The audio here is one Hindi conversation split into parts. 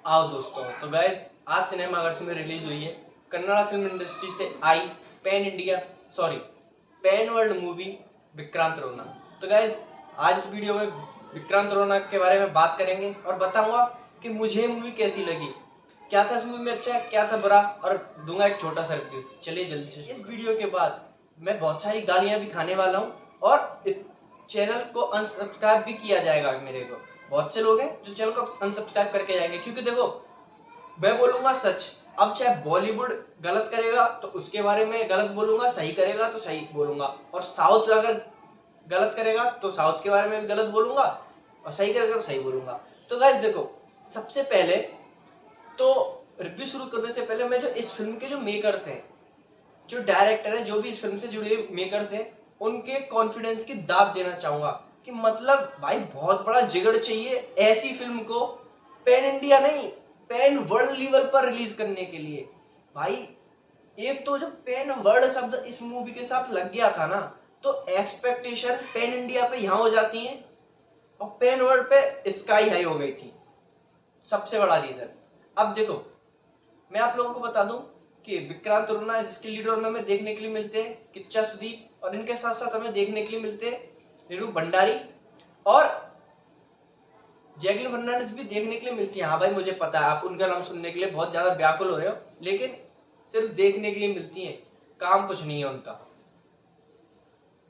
आओ दोस्तों, तो गाइज आज सिनेमाघर में रिलीज हुई है कन्नड़ा फिल्म इंडस्ट्री से आई पैन वर्ल्ड मूवी विक्रांत रोना। तो गाइज आज इस वीडियो में विक्रांत रोना के बारे में बात करेंगे और बताऊंगा कि मुझे मूवी कैसी लगी, क्या था इस मूवी में अच्छा, क्या था बुरा, और दूंगा एक छोटा सा रिव्यू। चलिए जल्दी से। इस वीडियो के बाद मैं बहुत सारी गालियां भी खाने वाला हूँ और चैनल को अनसब्सक्राइब भी किया जाएगा। मेरे को बहुत से लोग हैं जो चैनल को अनसब्सक्राइब करके जाएंगे, क्योंकि देखो मैं बोलूंगा सच। अब चाहे बॉलीवुड गलत करेगा तो उसके बारे में गलत बोलूंगा, सही करेगा तो सही बोलूंगा, और साउथ अगर गलत करेगा तो साउथ के बारे में भी गलत बोलूंगा, और सही करेगा तो सही बोलूंगा। तो गाइस देखो, सबसे पहले तो रिव्यू शुरू करने से पहले मैं जो इस फिल्म के जो मेकर्स हैं, जो डायरेक्टर हैं, जो भी इस फिल्म से जुड़े मेकर्स हैं, उनके कॉन्फिडेंस की दाद देना चाहूंगा कि मतलब भाई बहुत बड़ा जिगड़ चाहिए ऐसी फिल्म को पैन इंडिया नहीं पैन वर्ल्ड लेवल पर रिलीज करने के लिए। भाई एक तो जब पैन वर्ल्ड शब्द इस मूवी के साथ लग गया था ना, तो एक्सपेक्टेशन पैन इंडिया पे यहां हो जाती है और पैन वर्ल्ड पे स्काई हाई हो गई थी। सबसे बड़ा रीजन। अब देखो मैं आप लोगों को बता दूं कि विक्रांत रोना जिसके लीड रोल में हमें देखने के लिए मिलते हैं किच्चा सुदीप, और इनके साथ साथ हमें देखने के लिए मिलते हैं नीरू भंडारी और जैकलिन फर्नांडिस भी देखने के लिए मिलती है। हाँ भाई मुझे पता है आप उनका नाम सुनने के लिए बहुत ज्यादा व्याकुल हो रहे हो, लेकिन सिर्फ देखने के लिए मिलती है, काम कुछ नहीं है उनका।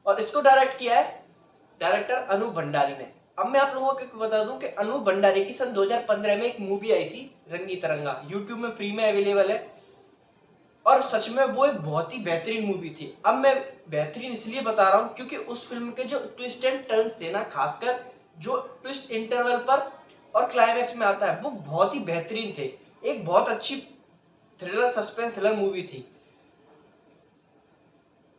और इसको डायरेक्ट किया है डायरेक्टर अनूप भंडारी ने। अब मैं आप लोगों को बता दूं कि अनूप भंडारी की सन 2015 में एक मूवी आई थी रंगी तरंगा, यूट्यूब में फ्री में अवेलेबल है, और सच में वो एक बहुत ही बेहतरीन मूवी थी। अब मैं बेहतरीन इसलिए बता रहा हूं क्योंकि उस फिल्म के जो ट्विस्ट एंड टर्न्स थे ना, खासकर जो ट्विस्ट इंटरवल पर और क्लाइमैक्स में आता है, वो बहुत ही बेहतरीन थे। एक बहुत अच्छी थ्रिलर सस्पेंस थ्रिलर मूवी थी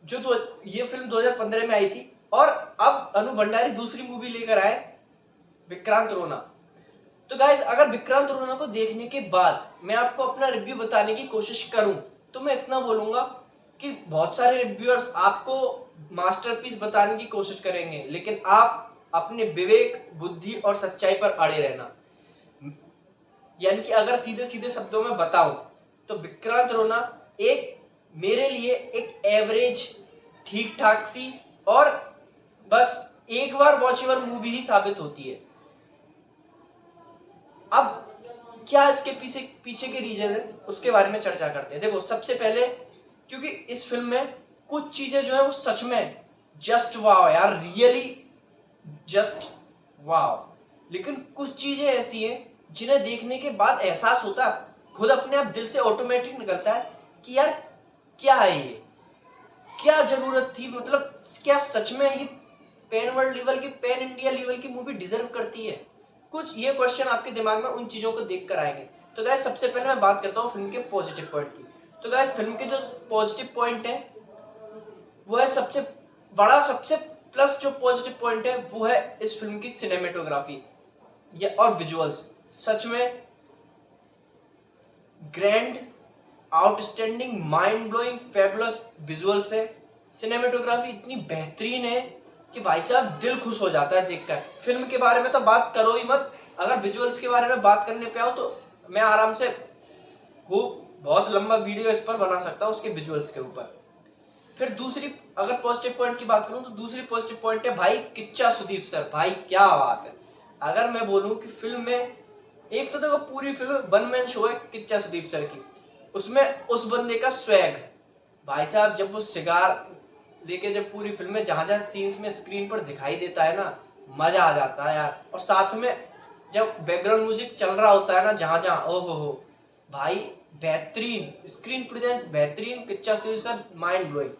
जो ये फिल्म 2015 में आई थी। और अब अनु भंडारी दूसरी मूवी लेकर आए विक्रांत रोना। तो गाइज अगर विक्रांत रोना को देखने के बाद मैं आपको अपना रिव्यू बताने की कोशिश करूं तो मैं इतना बोलूंगा कि बहुत सारे रिव्यूअर्स आपको मास्टरपीस बताने की कोशिश करेंगे, लेकिन आप अपने विवेक, बुद्धि और सच्चाई पर अड़े रहना। यानी कि अगर सीधे सीधे शब्दों में बताऊं तो विक्रांत रोना एक मेरे लिए एक एवरेज, ठीक ठाक सी और बस एक बार वॉचेबल मूवी ही साबित होती है। अब क्या इसके पीछे पीछे के रीजन है उसके बारे में चर्चा करते हैं। देखो सबसे पहले क्योंकि इस फिल्म में कुछ चीजें जो है वो सच में जस्ट वाव यार, रियली जस्ट वाव, लेकिन कुछ चीजें ऐसी हैं जिन्हें देखने के बाद एहसास होता है, खुद अपने आप दिल से ऑटोमेटिक निकलता है कि यार क्या है ये, क्या जरूरत थी, मतलब क्या सच में ये पैन वर्ल्ड लेवल की, पैन इंडिया लेवल की मूवी डिजर्व करती है। कुछ ये क्वेश्चन आपके दिमाग में उन चीजों को देखकर आएंगे। तो गाइस सबसे पहले मैं बात करता हूँ फिल्म के पॉजिटिव पॉइंट की। तो गाइस फिल्म के जो पॉजिटिव पॉइंट है वो है सबसे बड़ा, सबसे प्लस जो पॉजिटिव पॉइंट है वो है इस फिल्म की सिनेमेटोग्राफी या और विजुअल्स। सच में grand, outstanding, mind blowing, fabulous visuals है। सिनेमेटोग्राफी इतनी बेहतरीन है कि भाई साहब दिल खुश हो जाता है देखकर। फिल्म के बारे में तो बात करो ही मत, अगर विजुअल्स के बारे में बात करने पे आओ तो मैं आराम से खूब बहुत लंबा वीडियो इस पर बना सकता हूँ उसके विजुअल्स के ऊपर। फिर दूसरी अगर पॉजिटिव पॉइंट की बात करूं तो दूसरी पॉजिटिव पॉइंट है भाई किच्चा सुदीप सर। भाई क्या बात है। अगर मैं बोलूं कि फिल्म में एक तो देखो पूरी फिल्म वन मैन शो है किच्चा सुदीप सर की, उसमें उस बंदे का स्वैग भाई साहब, जब वो सिगार लेके जब पूरी फिल्म में जहां जहां सीन्स में स्क्रीन पर दिखाई देता है ना, मजा आ जाता है यार। और साथ में जब बैकग्राउंड म्यूजिक चल रहा होता है ना जहां जहां, ओ हो भाई बेहतरीन स्क्रीन प्रेजेंस, बेहतरीन Kichcha Sudeep sir, mind blowing.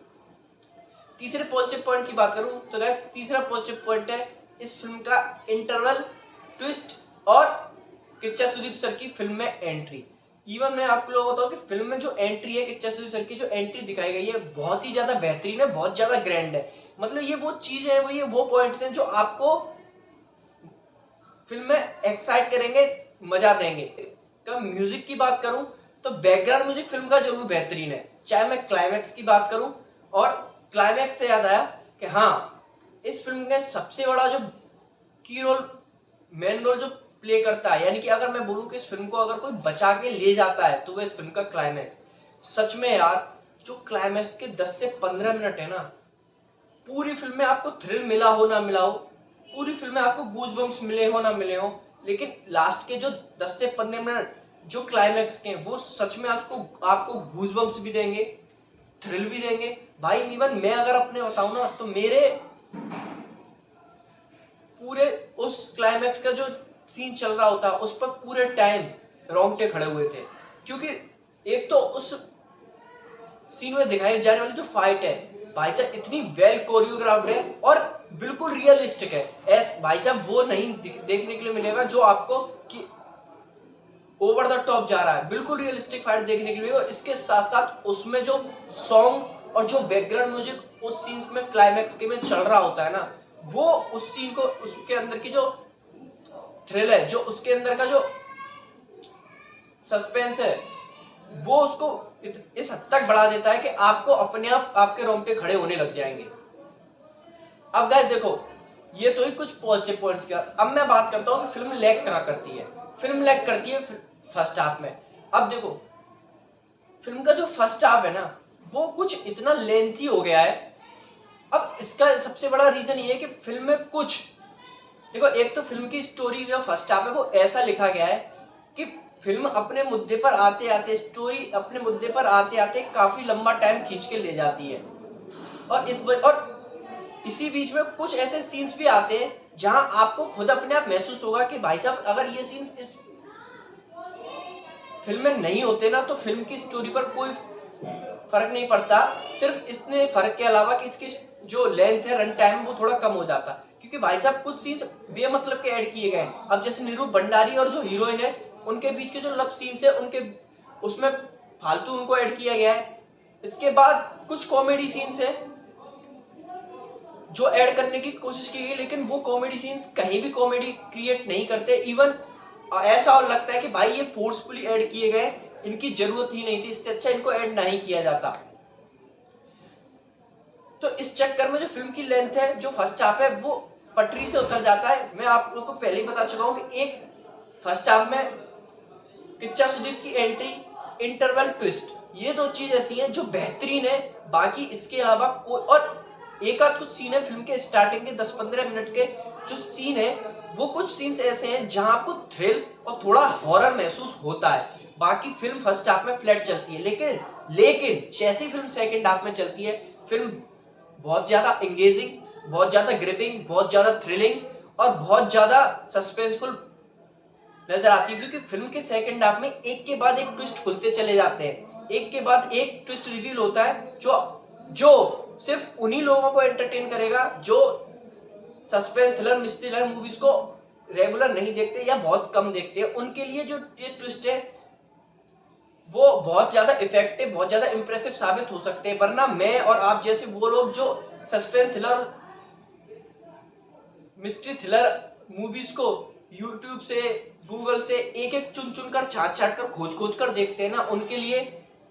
तीसरे पॉजिटिव पॉइंट की बात करूं तो गाइस तीसरा पॉजिटिव पॉइंट है इस फिल्म का इंटरवल, ट्विस्ट और किच्चा सुदीप सर की फिल्म में एंट्री। इवन मैं आप लोगों को बताऊं कि फिल्म में जो एंट्री है किच्चा सुदीप सर की, जो एंट्री दिखाई गई है बहुत ही ज्यादा बेहतरीन है, बहुत ज्यादा ग्रैंड है। मतलब ये वो चीज है, वो पॉइंट्स हैं जो आपको फिल्म में एक्साइट करेंगे, मजा देंगे। कब म्यूजिक की बात करूं तो बैकग्राउंड म्यूजिक फिल्म का जरूर बेहतरीन है। चाहे मैं क्लाइमैक्स की बात करूं, और क्लाइमैक्स से याद आया कि हाँ इस फिल्म का सबसे बड़ा जो की रोल, मेन रोल जो प्ले करता है। यानी कि अगर मैं बोलूं कि इस फिल्म को अगर कोई बचा के ले जाता है तो वो इस फिल्म का क्लाइमैक्स। सच में यार, जो क्लाइमैक्स के 10 से 15 मिनट है ना, पूरी फिल्म में आपको थ्रिल मिला हो ना मिला हो, पूरी फिल्म में आपको गूज़बम्प्स मिले हो ना मिले हो, लेकिन लास्ट के जो 10 से 15 मिनट जो क्लाइमैक्स के वो सच में आपको गूज़बम्प्स भी देंगे, थ्रिल भी देंगे भाई। इवन मैं अगर अपने बताऊं ना, तो मेरे पूरे उस क्लाइमैक्स का जो सीन चल रहा होता है उस पर पूरे टाइम रोंगटे खड़े हुए थे। क्योंकि एक तो उस सीन में दिखाई जाने वाली जो फाइट है भाई साहब इतनी वेल कोरियोग्राफ्ड है और बिल्कुल रियलिस्टिक है। भाई साहब वो नहीं देखने के लिए मिलेगा जो आपको कि ओवर द टॉप जा रहा है, बिल्कुल रियलिस्टिक फाइट देखने के लिए। और इसके साथ साथ उसमें जो सॉन्ग और जो बैकग्राउंड म्यूजिक उस सीन्स में क्लाइमैक्स के में चल रहा होता है ना, वो उस सीन को, उसके अंदर की जो थ्रिल है, जो उसके अंदर का जो सस्पेंस है, वो उसको इस हद तक बढ़ा देता है कि आपको अपने आप आपके रोंगटे खड़े होने लग जाएंगे। अब गाइस देखो, ये तो ही कुछ पॉजिटिव पॉइंट्स का। अब मैं बात करता हूँ कि फिल्म लैग कहाँ करती है। फिल्म लैग करती है फर्स्ट हाफ में। अब देखो, फिल्म का जो फर्स्ट हाफ है ना, वो कुछ इतना लेंथी हो गया है। अब इसका सबसे बड़ा रीजन ये है कि फिल्म में कुछ देखो, एक तो फिल्म की स्टोरी जो फर्स्ट हाफ है वो ऐसा लिखा गया है कि फिल्म अपने मुद्दे पर आते आते, स्टोरी अपने मुद्दे पर आते आते काफी लंबा टाइम खींच के ले जाती है। और इसी बीच में कुछ ऐसे सीन्स भी आते हैं जहां आपको खुद अपने आप महसूस होगा कि भाई साहब अगर ये सीन इस फिल्म में नहीं होते ना तो फिल्म की स्टोरी पर कोई फर्क नहीं पड़ता। सिर्फ इसने फर्क के अलावा कि इसकी जो लेंथ है, रन टाइम, वो थोड़ा कम हो जाता। क्योंकि भाई साहब कुछ सीन्स बेमतलब के ऐड किए गए। अब जैसे निरूप भंडारी और जो हीरोइन है उनके बीच के जो लव सीन्स है उनके उसमें फालतू उनको ऐड किया गया है। इसके बाद कुछ कॉमेडी सीन्स है जो ऐड करने की कोशिश की गई, लेकिन वो कॉमेडी सीन्स कहीं भी कॉमेडी क्रिएट नहीं करते। इवन ऐसा और लगता है कि भाई ये फोर्सफुली ऐड किए गए, इनकी जरूरत ही नहीं थी, इससे अच्छा इनको ऐड नहीं किया जाता। तो इस चक्कर में जो फिल्म की लेंथ है, जो फर्स्ट हाफ है, वो पटरी से उतर जाता है। मैं आप लोगों को पहले ही बता चुका हूं कि एक फर्स्ट हाफ में किच्चा सुदीप की एंट्री, इंटरवल, ट्विस्ट, ये दो चीज ऐसी हैं जो बेहतरीन है। बाकी इसके अलावा कोई और एक आध कुछ सीन है फिल्म के स्टार्टिंग के 10-15 मिनट के जो सीन है, वो कुछ सीन्स ऐसे हैं जहां आपको थ्रिल और थोड़ा हॉरर महसूस होता है। बाकी फिल्म फर्स्ट हाफ में फ्लैट चलती है, लेकिन जैसे फिल्म सेकंड हाफ में चलती है, फिल्म बहुत ज्यादा एंगेजिंग, बहुत ज्यादा ग्रिपिंग, बहुत ज्यादा थ्रिलिंग और बहुत ज्यादा सस्पेंसफुल नजर आती है। क्योंकि फिल्म के सेकंड हाफ में एक के बाद एक ट्विस्ट खुलते चले जाते हैं, एक के बाद एक ट्विस्ट रिवील होता है जो सिर्फ उन्हीं लोगों को एंटरटेन करेगा जो suspense thriller, mystery thriller movies को रेगुलर नहीं देखते या बहुत कम देखते हैं। उनके लिए जो ये ट्विस्ट है वो बहुत ज्यादा इफेक्टिव, बहुत ज्यादा इंप्रेसिव साबित हो सकते हैं। वरना मैं और आप जैसे वो लोग जो suspense thriller, mystery thriller movies को यूट्यूब से, गूगल से एक एक चुन चुन कर, छाट छाट कर, खोज कर देखते हैं ना, उनके लिए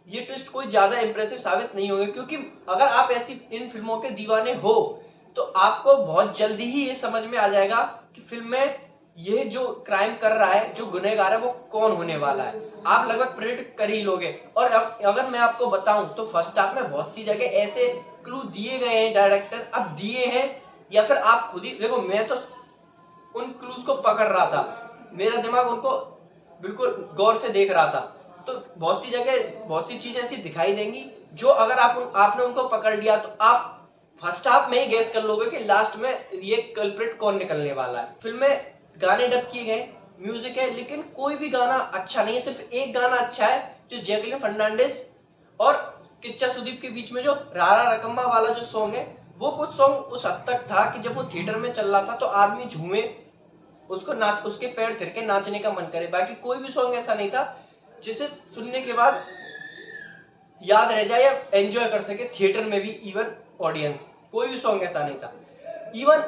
ये ट्विस्ट कोई ज्यादा इंप्रेसिव साबित नहीं होगा। क्योंकि अगर आप ऐसी इन फिल्मों के दीवाने हो तो आपको बहुत जल्दी ही ये समझ में आ जाएगा कि फिल्म में ये जो क्राइम कर रहा है, जो गुनहगार है, वो कौन होने वाला है। आप लगभग प्रेडिक्ट कर ही लोगे। और अगर मैं आपको बताऊं तो फर्स्ट हाफ में बहुत सी जगह ऐसे क्लू दिए गए हैं डायरेक्टर, अब दिए हैं या फिर आप खुद ही देखो। मैं तो उन क्लूज को पकड़ रहा था, मेरा दिमाग उनको बिल्कुल गौर से देख रहा था। तो बहुत सी जगह बहुत सी चीजें ऐसी दिखाई देंगी जो अगर आपने उनको पकड़ लिया तो आप फर्स्ट हाफ में ही गैस कर लोगे कि लास्ट में ये कल्प्रिट कौन निकलने वाला है। फिल्म में गाने डब किए गए, म्यूजिक है, लेकिन कोई भी गाना अच्छा नहीं है। सिर्फ एक गाना अच्छा है जो जैकलिन फर्नांडिस और किच्चा सुदीप के बीच में जो रारा रकम्मा वाला जो सॉन्ग है, वो कुछ सॉन्ग उस हद तक था कि जब वो थिएटर में चल रहा था तो आदमी झूमे, उसको नाच, उसके पैर थिरके नाचने का मन करे। बाकी कोई भी सॉन्ग ऐसा नहीं था जिसे सुनने के बाद याद रह जाए या एंजॉय कर सके थिएटर में भी इवन ऑडियंस। कोई भी सॉन्ग ऐसा नहीं था। इवन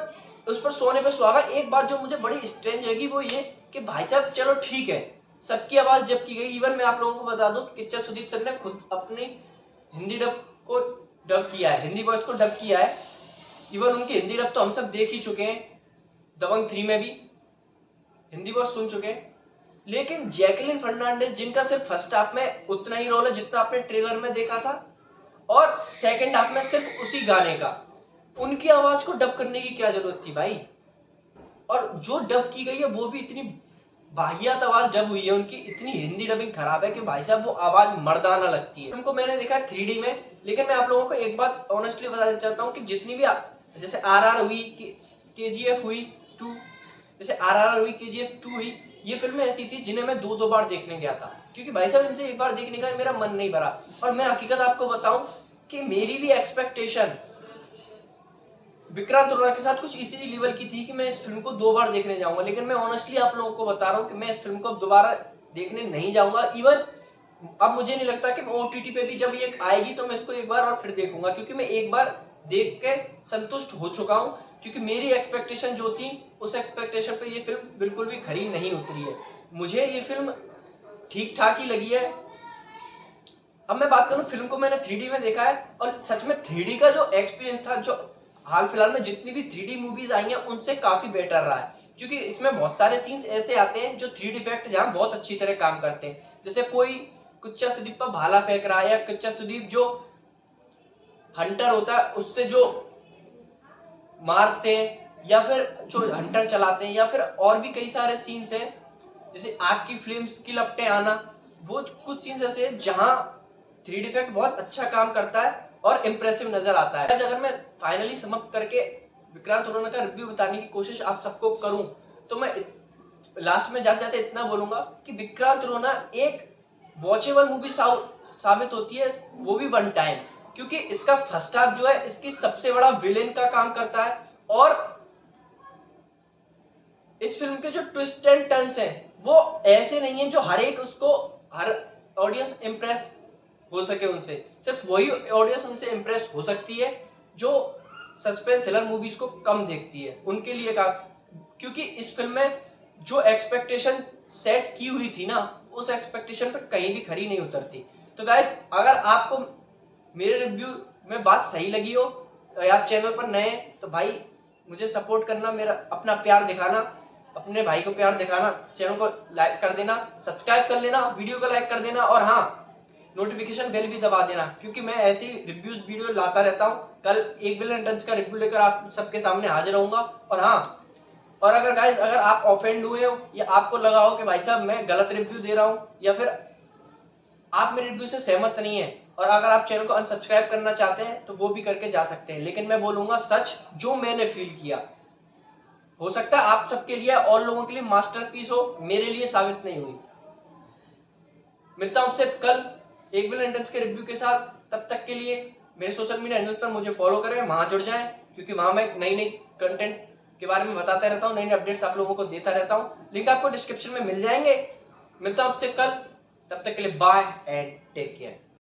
उस पर सोने पे सुहागा। एक बात जो मुझे बड़ी स्ट्रेंज लगी वो ये कि भाई साहब चलो ठीक है, सबकी आवाज जब की गई। इवन मैं आप लोगों को बता दूं कि किच्चा सुदीप सर ने खुद अपनी हिंदी डब को डब किया है, हिंदी वॉइस को डब किया है। इवन उनकी हिंदी डब तो हम सब देख ही चुके हैं, दबंग 3 में भी। हिंदी बहुत सुन चुके हैं, लेकिन जैकलिन फर्नांडिस जिनका सिर्फ फर्स्ट हाफ में उतना ही रोल है जितना आपने ट्रेलर में देखा था, और सेकंड हाफ में सिर्फ उसी गाने का, उनकी आवाज को डब करने की क्या जरूरत थी भाई। और जो डब की गई है वो भी इतनी वाहियात आवाज डब हुई है उनकी, इतनी हिंदी डबिंग खराब है कि भाई साहब वो आवाज मर्दाना लगती है। उनको मैंने देखा 3D में, लेकिन मैं आप लोगों को एक बात ऑनेस्टली बताना चाहता हूँ कि जितनी भी जैसे RR हुई, KGF हुई 2, जैसे RR हुई, KGF 2 हुई, ये फिल्में ऐसी थी जिन्हें मैं 2 बार देखने गया था, क्योंकि भाई साहब इनसे एक बार देखने का मेरा मन नहीं भरा। और मैं हकीकत आपको बताऊं कि मेरी भी एक्सपेक्टेशन विक्रांत रोना के साथ कुछ इसी लेवल की थी कि मैं इस फिल्म को 2 बार देखने जाऊंगा, लेकिन मैं ऑनेस्टली आप लोगों को बता रहा हूं कि मैं इस फिल्म को अब दोबारा देखने नहीं जाऊंगा। इवन अब मुझे नहीं लगता कि OTT पे भी जब ये आएगी तो मैं इसको एक बार और फिर देखूंगा, क्योंकि मैं एक बार देख के संतुष्ट हो चुका हूं, क्योंकि मेरी एक्सपेक्टेशन जो थी उस एक्सपेक्टेशन पे ये फिल्म बिल्कुल भी खरी नहीं उतरी है। मुझे ये फिल्म ठीक ठाक ही लगी है। अब मैं बात करूं, फिल्म को मैंने 3D में देखा है, और सच में 3D का जो एक्सपीरियंस था, जो हाल फिलहाल में जितनी भी 3D मूवीज आई हैं उनसे काफी बेटर रहा है, क्योंकि इसमें बहुत सारे सीन्स ऐसे आते हैं जो 3D इफेक्ट जहां बहुत अच्छी तरह काम करते हैं। जैसे कोई कुच्चा सुदीप पर भाला फेंक रहा है, या कुच्चा सुदीप जो हंटर होता है उससे जो मारते हैं, या फिर जो हंटर चलाते हैं, या फिर और भी कई सारे सीन्स हैं, जैसे आग की फ्लेम्स की लपटें आना, वो कुछ सीन्स ऐसे हैं जहां 3D इफेक्ट बहुत अच्छा काम करता है और इम्प्रेसिव नजर आता है। अगर मैं फाइनली समाप्त करके विक्रांत रोना का रिव्यू बताने की कोशिश आप सबको करूं, तो मैं लास्ट में जाते जाते इतना बोलूंगा कि विक्रांत रोना एक वॉचेबल मूवी साबित होती है, वो भी वन टाइम, क्योंकि इसका फर्स्ट हाफ जो है इसकी सबसे बड़ा विलेन का काम करता है, और इस फिल्म के जो ट्विस्ट एंड टर्न्स हैं वो ऐसे नहीं है जो हर ऑडियंस इंप्रेस हो सके उनसे। सिर्फ वही ऑडियंस उनसे इंप्रेस हो सकती है जो सस्पेंस थ्रिलर मूवीज को कम देखती है, उनके लिए का, क्योंकि इस फिल्म में जो एक्सपेक्टेशन सेट की हुई थी ना, उस एक्सपेक्टेशन पर कहीं भी खरी नहीं उतरती। तो गाइस, अगर आपको मेरे रिव्यू में बात सही लगी हो, या आप चैनल पर नए तो भाई मुझे सपोर्ट करना, मेरा अपना प्यार दिखाना, अपने भाई को प्यार दिखाना, चैनल को लाइक कर देना, सब्सक्राइब कर लेना, वीडियो को लाइक कर देना, और हाँ, नोटिफिकेशन बेल भी दबा देना, क्योंकि मैं ऐसी रिव्यूज वीडियो लाता रहता हूँ। कल 1 बिलियन टन्स का रिव्यू लेकर आप सबके सामने हाजिर रहूंगा। और हाँ, और अगर गाइस, अगर आप ऑफेंड हुए हो या आपको लगा हो कि भाई साहब मैं गलत रिव्यू दे रहा हूँ, या फिर आप मेरे रिव्यू से सहमत नहीं है, और अगर आप चैनल को अनसब्सक्राइब करना चाहते हैं तो वो भी करके जा सकते हैं, लेकिन मैं बोलूंगा सच जो मैंने फील किया। हो सकता है आप सबके लिए और लोगों के लिए मास्टरपीस हो, मेरे लिए साबित नहीं हुई। मिलता हूं आपसे कल 1 बिलियन टन्स के रिव्यू के साथ। तब तक के लिए मेरे सोशल मीडिया हैंडल्स पर मुझे फॉलो करें, वहां जुड़ जाएं, क्योंकि वहां मैं नई नई कंटेंट के बारे में बताता रहता हूँ, नई नई अपडेट्स आप लोगों को देता रहता हूँ। लिंक आपको डिस्क्रिप्शन में मिल जाएंगे। मिलता हूं आपसे कल, तब तक के लिए बाय एंड टेक केयर।